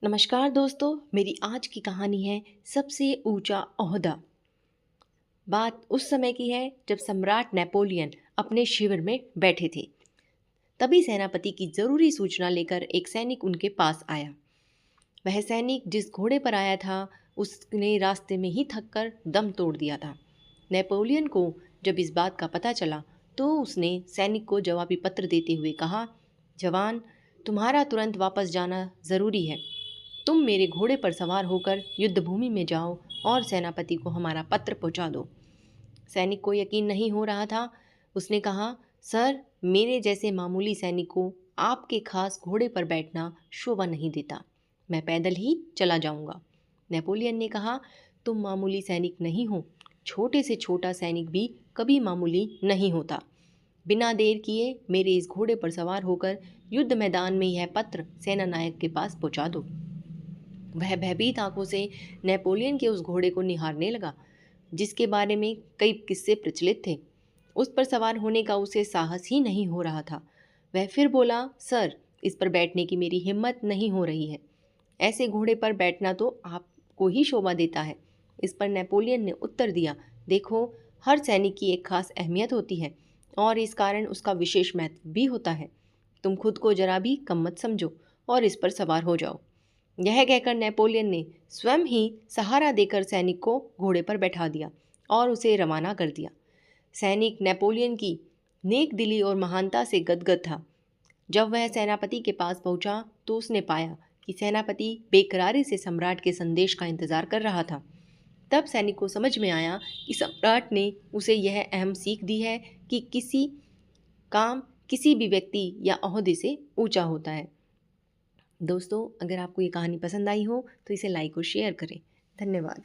नमस्कार दोस्तों, मेरी आज की कहानी है सबसे ऊंचा ओहदा। बात उस समय की है जब सम्राट नेपोलियन अपने शिविर में बैठे थे। तभी सेनापति की जरूरी सूचना लेकर एक सैनिक उनके पास आया। वह सैनिक जिस घोड़े पर आया था उसने रास्ते में ही थककर दम तोड़ दिया था। नेपोलियन को जब इस बात का पता चला तो उसने सैनिक को जवाबी पत्र देते हुए कहा, जवान, तुम्हारा तुरंत वापस जाना जरूरी है। तुम मेरे घोड़े पर सवार होकर युद्ध भूमि में जाओ और सेनापति को हमारा पत्र पहुंचा दो। सैनिक को यकीन नहीं हो रहा था। उसने कहा, सर, मेरे जैसे मामूली सैनिक को आपके खास घोड़े पर बैठना शोभा नहीं देता। मैं पैदल ही चला जाऊंगा। नेपोलियन ने कहा, तुम मामूली सैनिक नहीं हो। छोटे से छोटा सैनिक भी कभी मामूली नहीं होता। बिना देर किए मेरे इस घोड़े पर सवार होकर युद्ध मैदान में यह पत्र सेना नायक के पास पहुंचा दो। वह भयभीत आंखों से नेपोलियन के उस घोड़े को निहारने लगा जिसके बारे में कई किस्से प्रचलित थे। उस पर सवार होने का उसे साहस ही नहीं हो रहा था। वह फिर बोला, सर, इस पर बैठने की मेरी हिम्मत नहीं हो रही है। ऐसे घोड़े पर बैठना तो आपको ही शोभा देता है। इस पर नेपोलियन ने उत्तर दिया, देखो, हर सैनिक की एक खास अहमियत होती है और इस कारण उसका विशेष महत्व भी होता है। तुम खुद को जरा भी कम मत समझो और इस पर सवार हो जाओ। यह कहकर नेपोलियन ने स्वयं ही सहारा देकर सैनिक को घोड़े पर बैठा दिया और उसे रवाना कर दिया। सैनिक नेपोलियन की नेक दिली और महानता से गदगद था। जब वह सेनापति के पास पहुंचा तो उसने पाया कि सेनापति बेकरारी से सम्राट के संदेश का इंतजार कर रहा था। तब सैनिक को समझ में आया कि सम्राट ने उसे यह अहम सीख दी है कि किसी काम किसी भी व्यक्ति या ओहदे से ऊंचा होता है। दोस्तों, अगर आपको ये कहानी पसंद आई हो तो इसे लाइक और शेयर करें। धन्यवाद।